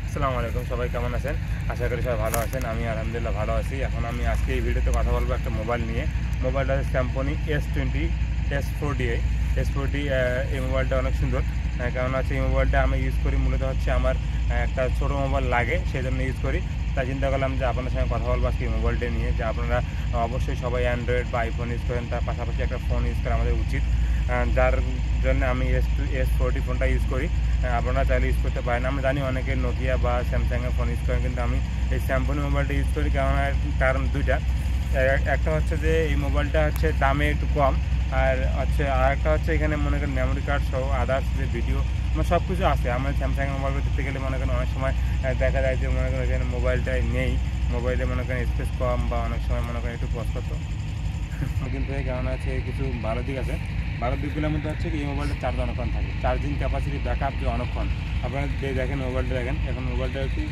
আসসালামু আলাইকুম, সবাই কেমন আছেন? আশা করি সবাই ভালো আছেন। আমি আলহামদুলিল্লাহ ভালো আছি। এখন আমি আজকে এই ভিডিওতে কথা বলবো একটা মোবাইল নিয়ে। মোবাইলটা হচ্ছে স্যামসং S20 S40 S40। এই মোবাইলটা অনেক সুন্দর। কারণ হচ্ছে এই মোবাইলটা আমি ইউজ করি মূলত হচ্ছে আমার একটা ছোটো মোবাইল লাগে, সেই জন্য ইউজ করি। তাই চিন্তা করলাম যে আপনাদের সঙ্গে কথা বলবো আজকে এই মোবাইলটা নিয়ে, যে আপনারা অবশ্যই সবাই অ্যান্ড্রয়েড বা আইফোন ইউজ করেন, তার পাশাপাশি একটা ফোন ইউজ করা আমাদের উচিত। যার জন্য আমি S40 ফোনটা ইউজ করি। আপনারা চাইলে ইউজ করতে পারেন। আমরা জানি অনেকে নোকিয়া বা স্যামসাংয়ের ফোন ইউজ করেন, কিন্তু আমি এই স্যামসং মোবাইলটা ইউজ করি। কারণ দুইটা। একটা হচ্ছে যে এই মোবাইলটা হচ্ছে দামে একটু কম, আর হচ্ছে আরেকটা হচ্ছে এখানে মনে করেন মেমোরি কার্ড সহ আদার্স যে ভিডিও সব কিছু আছে। আমরা স্যামসাংয়ের মোবাইলটা দেখতে গেলে মনে করেন অনেক সময় দেখা যায় যে মনে করেন এখানে মোবাইলটাই নেই, মোবাইলে মনে করেন স্পেস কম, বা অনেক সময় মনে করেন একটু কষ্ট হতো। কিন্তু কারণ আছে কিছু ভালো দিক আছে। ভালো দিকগুলোর মধ্যে হচ্ছে কি এই মোবাইলটা চার্জ অনেকক্ষণ থাকে, চার্জিং ক্যাপাসিটি ব্যাক আপ যে অনেকক্ষণ। আপনারা দেখেন মোবাইলটা দেখেন, এখন মোবাইলটা একটু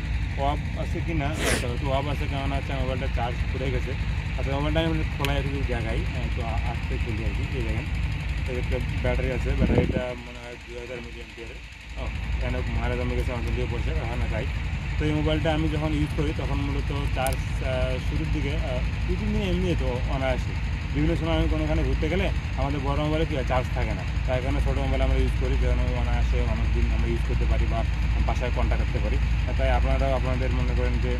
অফ আছে কি না, একটু অফ আছে, কারণ হচ্ছে মোবাইলটা চার্জ ফুরে গেছে। আচ্ছা, মোবাইলটা আমি খোলা একটু দেখাই, একটু আসতে খুলি আর কি। এই দেখেন একটা ব্যাটারি আছে, ব্যাটারিটা মনে হয় 2000 mAh। এখানে মারা জমে গেছে, অনেক দিয়ে পড়ছে ওখানে তাই। তো এই মোবাইলটা আমি যখন ইউজ করি তখন মূলত চার্জ শুরুর দিকে 2-3 দিন এমনি তো অনায়াসে। বিভিন্ন সময় আমি কোনোখানে ঘুরতে গেলে আমাদের বড় মোবাইলে কি চার্জ থাকে না, তাই কারণে ছোটো মোবাইল আমরা ইউজ করি, যেন অনায়াসে অনেক দিন আমরা ইউজ করতে পারি বা বাসায় কন্ট্যাক্ট করতে পারি। তাই আপনারাও আপনাদের মনে করেন যে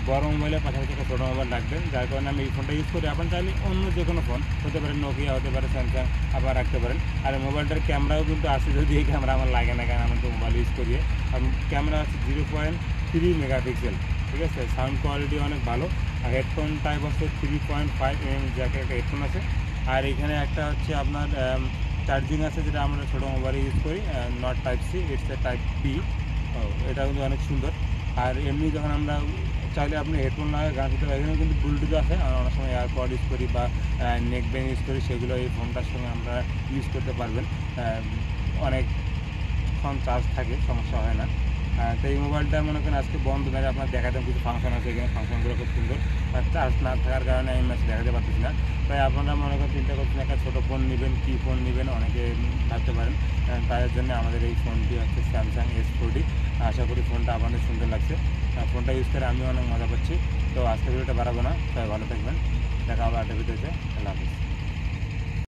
বড় মোবাইলের পাশাপাশি একটা ছোটো মোবাইল রাখবেন, যার কারণে আমি এই ফোনটা ইউজ করি। আপনার চাইলে অন্য যে কোনো ফোন হতে পারে, নোকিয়া হতে পারে, স্যামসাং আবার রাখতে পারেন। আর এই মোবাইলটার ক্যামেরাও কিন্তু আছে, যদি এই ক্যামেরা আমার লাগে না, কারণ আমি তো মোবাইল ইউজ করি। আর ক্যামেরা আছে 0.3 মেগাপিক্সেল, ঠিক আছে। সাউন্ড কোয়ালিটি অনেক ভালো। আর হেডফোন টাইপ আছে 3.5 mm জ্যাকের একটা হেডফোন আছে। আর এখানে একটা হচ্ছে আপনার চার্জিং আছে, যেটা আমরা ছোটো মোবাইলে ইউজ করি, not type C, it's a type P. এটা কিন্তু অনেক সুন্দর। আর এমনি যখন আমরা চাইলে আপনি হেডফোন লাগিয়ে গান শুনতে পারেন, এখানে কিন্তু ব্লুটুথ আছে। আমরা অনেক সময় এয়ারপড ইউজ করি বা নেক ব্যান্ড ইউজ করি, সেগুলো এই ফোনটার সঙ্গে আমরা ইউজ করতে পারবেন। অনেকক্ষণ চার্জ থাকে, সমস্যা হয় না। তো এই মোবাইলটা মনে করেন আজকে বন্ধ থাকে, আপনার দেখাতে কিছু ফাংশন আছে, এখানে ফাংশনগুলো খুব সুন্দর। আর চার্জ না থাকার কারণে আমি ম্যাচ দেখাতে পারতেছি না। তাই আপনারা মনে করেন চিন্তা করছেন একটা ছোটো ফোন নেবেন, কী ফোন নেবেন অনেকে ভাবতে পারেন। তার জন্য আমাদের এই ফোনটি হচ্ছে স্যামসাং S40। আশা করি ফোনটা আপনাদের সুন্দর লাগছে। ফোনটা ইউজ করে আমিও অনেক মজা পাচ্ছি। তো আজকে ভিডিওটা বাড়াবো না, সবাই ভালো থাকবেন। দেখা হবে আরেকটা ভিডিওতে। আল্লাহ হাফিজ।